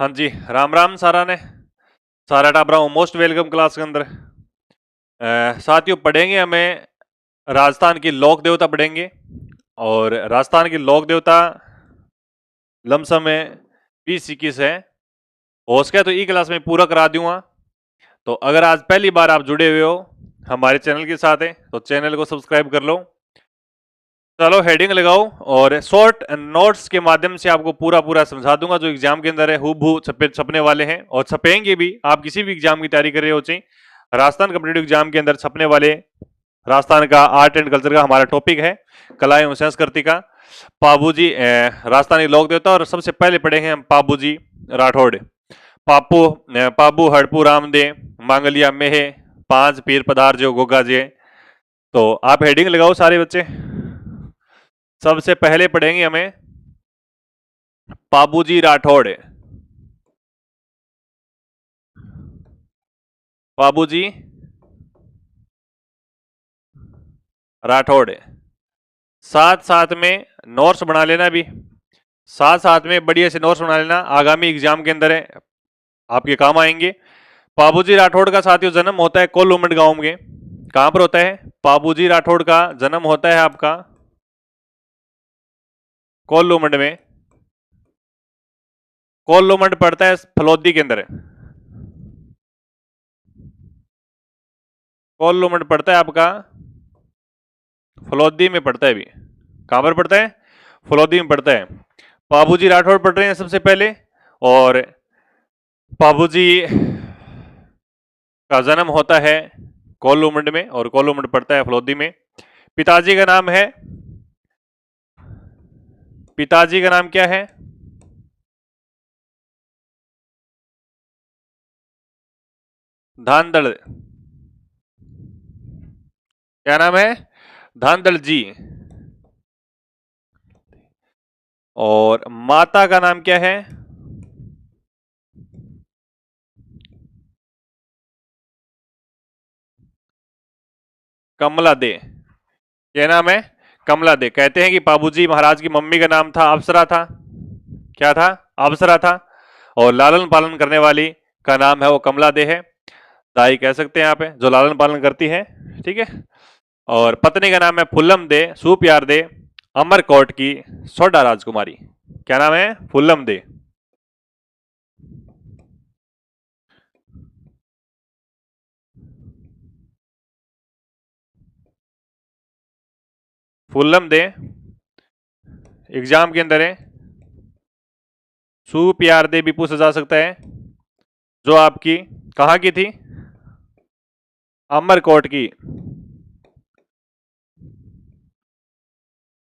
हाँ जी, राम राम सारा ने। सारा टाबरा हूँ, मोस्ट वेलकम क्लास के अंदर। साथियों, पढ़ेंगे हमें राजस्थान की लोक देवता पढ़ेंगे। और राजस्थान की लोक देवता लमसम में 20-21 है। हो सके तो ई क्लास में पूरा करा दूंगा। तो अगर आज पहली बार आप जुड़े हुए हो हमारे चैनल के साथ है तो चैनल को सब्सक्राइब कर लो। चलो हेडिंग लगाओ और शॉर्ट नोट्स के माध्यम से आपको पूरा पूरा समझा दूंगा जो एग्जाम के अंदर है हूबहू छपने वाले हैं और छपेंगे भी। आप किसी भी एग्जाम की तैयारी कर रहे हो चाहे राजस्थान कॉम्पिटिटिव एग्जाम के अंदर छपने वाले राजस्थान का आर्ट एंड कल्चर का हमारा टॉपिक है कला एवं संस्कृति का पाबूजी राजस्थानी लोक देवता। और सबसे पहले पढ़ेंगे हम पाबूजी राठौड़। पाबू हड़पू रामदे मांगलिया मेहे पांच पीर पधार जो गोगा जे। तो आप हेडिंग लगाओ सारे बच्चे। सबसे पहले पढ़ेंगे हमें पाबूजी राठौड़। पाबूजी राठौड़। साथ साथ में नोट्स बना लेना भी। साथ साथ में बढ़िया से नोट्स बना लेना, आगामी एग्जाम के अंदर है आपके काम आएंगे। पाबूजी राठौड़ का साथियों जन्म होता है कोल्लूमंड गांव में। कहां पर होता है? पाबूजी राठौड़ का जन्म होता है आपका कोल्लूमंड में। कोल्लूमंड पड़ता है फलोदी के अंदर। कोल्लूमंड पड़ता है आपका फलोदी में पड़ता है भी। कहां पर पड़ता है? फलोदी में पड़ता है। पाबूजी राठौड़ पढ़ रहे हैं सबसे पहले। और पाबूजी का जन्म होता है कोल्लूमंड में और कोल्लूमंड पड़ता है फलोदी में। पिताजी का नाम है, पिताजी का नाम क्या है? धांधड़। क्या नाम है? धांधड़ जी। और माता का नाम क्या है? कमला दे। क्या नाम है? कमला दे। कहते हैं कि बाबूजी महाराज की मम्मी का नाम था अप्सरा था। क्या था? अप्सरा था। और लालन पालन करने वाली का नाम है वो कमला दे है। दाई कह सकते हैं यहाँ पे जो लालन पालन करती है। ठीक है। और पत्नी का नाम है फुल्लम दे सुप्यार दे अमरकोट की सोडा राजकुमारी। क्या नाम है? फुल्लम दे। फुल्लम दे एग्जाम के अंदर है। सुप्यार दे भी पूछा जा सकता है जो आपकी कहां की थी? अमरकोट की।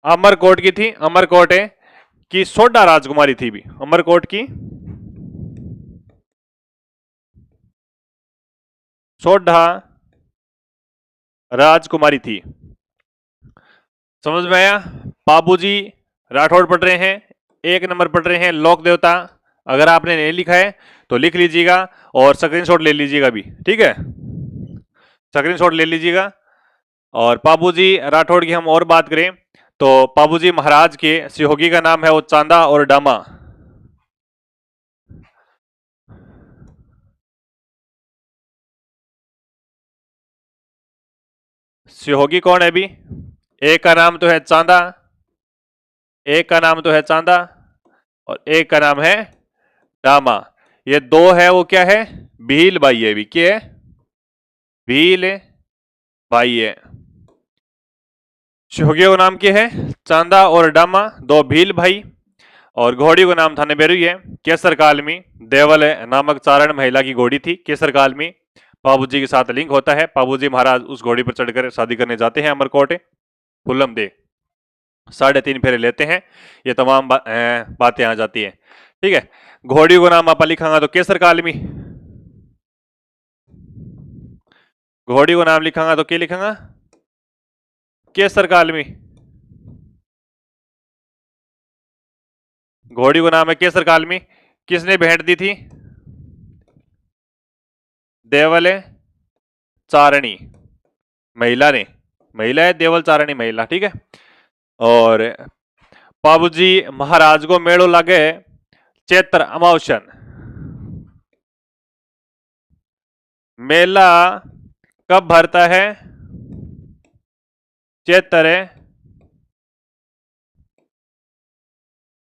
अमरकोट की थी। अमरकोट है कि सोडा राजकुमारी थी भी। अमरकोट की सोडा राजकुमारी थी। समझ में आया? बाबूजी राठौड़ पढ़ रहे हैं, एक नंबर पढ़ रहे हैं लोक देवता। अगर आपने नहीं लिखा है तो लिख लीजिएगा और स्क्रीनशॉट ले लीजिएगा भी। ठीक है, स्क्रीनशॉट ले लीजिएगा। और बाबूजी राठौड़ की हम और बात करें तो बाबूजी महाराज के सहयोगी का नाम है वो चांदा और डामा। सहयोगी कौन है भी? एक का नाम तो है चांदा, एक का नाम तो है चांदा और एक का नाम है डामा। ये दो है वो क्या है? भील भाई है भी। क्या है? भील भाई है। सहयोगी का नाम क्या है? चांदा और डामा, दो भील भाई। और घोड़ी का नाम था नबेरुई है। केसर काल में देवल नामक चारण महिला की घोड़ी थी। केसर काल में बाबूजी के साथ लिंक होता है। बाबूजी महाराज उस घोड़ी पर चढ़कर शादी करने जाते हैं अमरकोट। फुल्लम दे 3.5 फेरे लेते हैं। ये तमाम बातें आ जाती है। ठीक है। घोड़ी को नाम आप लिखांगा तो केसर काल में, घोड़ी को नाम लिखांगा तो क्या लिखांगा? केसर काल में। घोड़ी को नाम है केसर काल में। किसने भेंट दी थी? देवल चारणी महिला ने। महिला है देवल चारणी महिला। ठीक है। और बाबूजी महाराज को मेड़ो लगे चैत्र अमावस्यन। मेला कब भरता है? चैतरे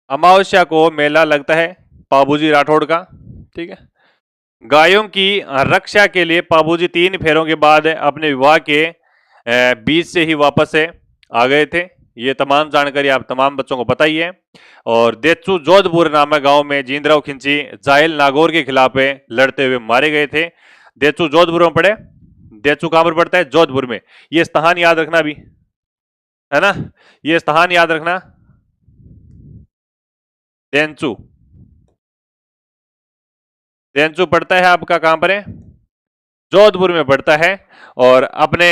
अमावस्या को मेला लगता है पाबूजी राठौड़ का। ठीक है। गायों की रक्षा के लिए पाबूजी 3 फेरों के बाद अपने विवाह के बीच से ही वापस आ गए थे। ये तमाम जानकारी आप तमाम बच्चों को पता ही है। और देचू जोधपुर नामक गांव में जींद्राव खिंची जायल नागौर के खिलाफ लड़ते हुए मारे गए थे। देचू जोधपुर में पड़े। देचू कहां पर पड़ता है? जोधपुर में। ये स्थान याद रखना भी, है ना, ये स्थान याद रखना। देंचू, देंचू पड़ता है आपका कहां पर है? जोधपुर में पड़ता है। और अपने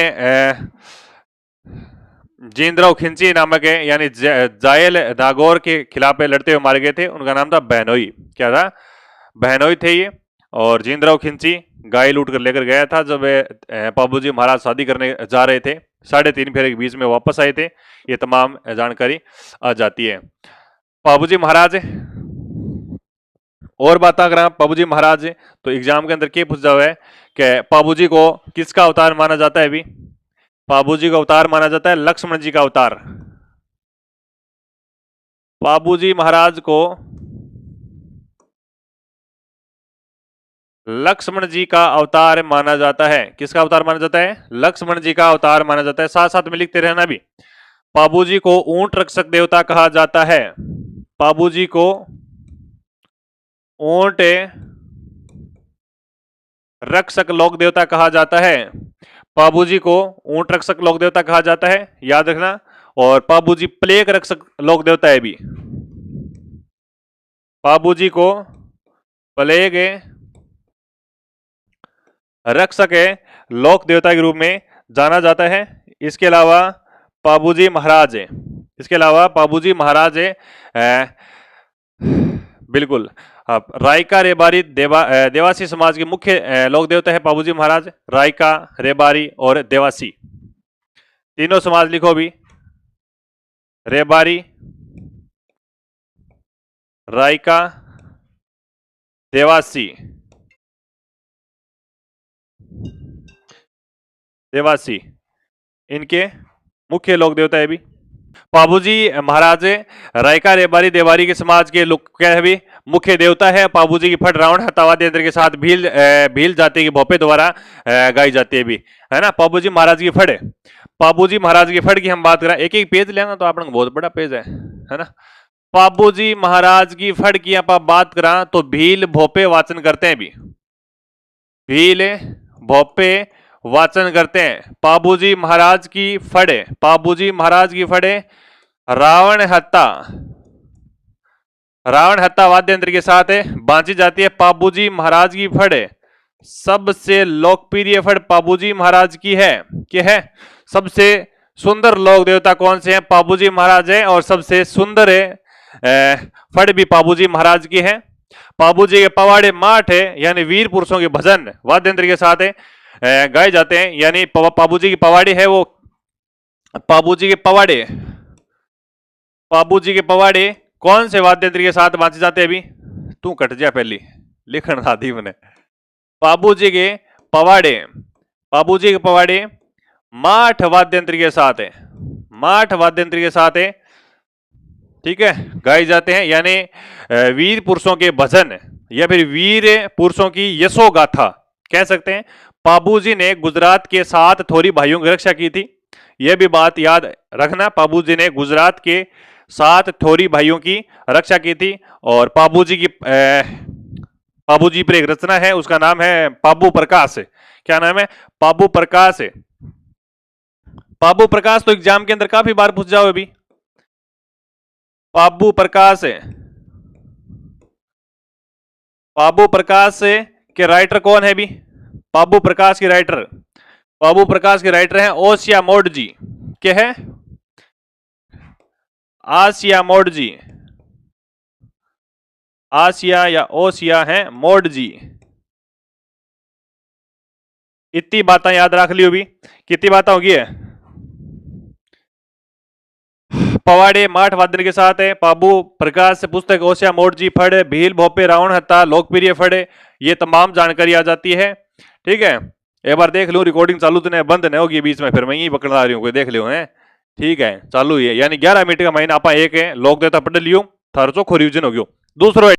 जींद्राव खिंची नामक है यानी जायल नागौर के खिलाफ लड़ते हुए मारे गए थे। उनका नाम था बहनोई। क्या था? बहनोई थे ये। और जींद्राव खिंची गाय लूट कर लेकर गया था जब पाबूजी महाराज शादी करने जा रहे थे। 3.5 फेरे के बीच में वापस आए थे। ये तमाम जानकारी आ जाती है। पाबूजी महाराज और बात अगर पाबूजी महाराज तो एग्जाम के अंदर क्या पूछा हुआ है कि पाबूजी को किसका अवतार माना जाता है? अभी पाबूजी का अवतार माना जाता है लक्ष्मण जी का अवतार। पाबूजी महाराज को लक्ष्मण जी का अवतार माना जाता है। किसका अवतार माना जाता है? लक्ष्मण जी का अवतार माना जाता है। साथ साथ में लिखते रहना भी। पाबूजी को ऊंट रक्षक देवता कहा जाता है। पाबूजी को ऊंट रक्षक लोक देवता कहा जाता है। पाबूजी को ऊंट रक्षक लोक देवता कहा जाता है, याद रखना। और पाबूजी प्लेग रक्षक लोक देवता है भी। पाबूजी को प्लेग रक्षक लोक देवता के रूप में जाना जाता है। इसके अलावा पाबूजी महाराज बिल्कुल रायका रेबारी देवासी समाज के मुख्य लोक देवता है पाबूजी महाराज। रायका, रेबारी और देवासी तीनों समाज लिखो भी। रेबारी, रायका, देवासी। इनके मुख्य लोक देवता है भी। पाबूजी महाराज रायका रेबारी देवारी के समाज के लोग क्या है भी मुख्य देवता है। पाबूजी की फट रावण हतावादी यंत्र के साथ भील जाति के भोपे द्वारा गाई जाती है भी, है ना। पाबूजी महाराज की फट, पाबूजी महाराज की फट की हम बात करें, एक एक पेज लेना तो आपने बहुत बड़ा पेज है ना। पाबूजी महाराज की फट की आप बात करा तो भील भोपे वाचन करते हैं भी। भील भोपे वाचन करते हैं। पाबूजी महाराज की फड़े, पाबूजी महाराज की फड़े रावण हत्ता वाद्य यंत्र के साथ बांची जाती है। पाबूजी महाराज की फड़ सबसे लोकप्रिय फड़ पाबूजी महाराज की है। क्या है? सबसे सुंदर लोक देवता कौन से हैं? पाबूजी महाराज है। और सबसे सुंदर फड़ भी पाबूजी महाराज की है। पाबूजी के पवाड़े माठ है यानी वीर पुरुषों के भजन वाद्य यंत्र के साथ गाए जाते हैं। यानी पाबूजी की पवाड़ी है वो पाबूजी के पवाड़े कौन से वाद्य यंत्र के साथ बांचे जाते हैं? अभी तू कट जा पहली लिखन आदि मैंने। पाबूजी के पवाड़े माठ वाद्य यंत्र के साथ है, माठ वाद्य यंत्र के साथ है, ठीक है, गाए जाते हैं। यानी वीर पुरुषों के भजन या फिर वीर पुरुषों की यशो गाथा कह सकते हैं। पाबूजी ने गुजरात के 7 थोरी भाइयों की रक्षा की थी। यह भी बात याद रखना, पाबूजी ने गुजरात के 7 थोरी भाइयों की रक्षा की थी। और पाबूजी पर एक रचना है, उसका नाम है पाबू प्रकाश। क्या नाम है? पाबू प्रकाश। पाबू प्रकाश तो एग्जाम के अंदर काफी बार पूछ जाओ। अभी पाबू प्रकाश के राइटर कौन है? भी पाबू प्रकाश के राइटर हैं ओसिया मोड जी। क्या है? आसिया मोड जी, आसिया या ओसिया हैं मोड जी। इतनी बातें याद रख लियो। भी कितनी बातें होगी है? पवाड़े माठ वाद्य के साथ है। पाबू प्रकाश से पुस्तक ओसिया मोड जी फड़ भील भोपे रावण हत्ता लोकप्रिय फड़, ये तमाम जानकारी आ जाती है। ठीक है। एक बार देख लूँ रिकॉर्डिंग चालू तो नहीं बंद नहीं होगी बीच में, फिर मैं यही पकड़ आ रही हूँ, कोई देख लियो है। ठीक है चालू ही है, यानी 11 मिनट का महीना आप एक है लोक देवता पढ़ लियो, थारो चोखो रिविजन हो गयो। दूसरो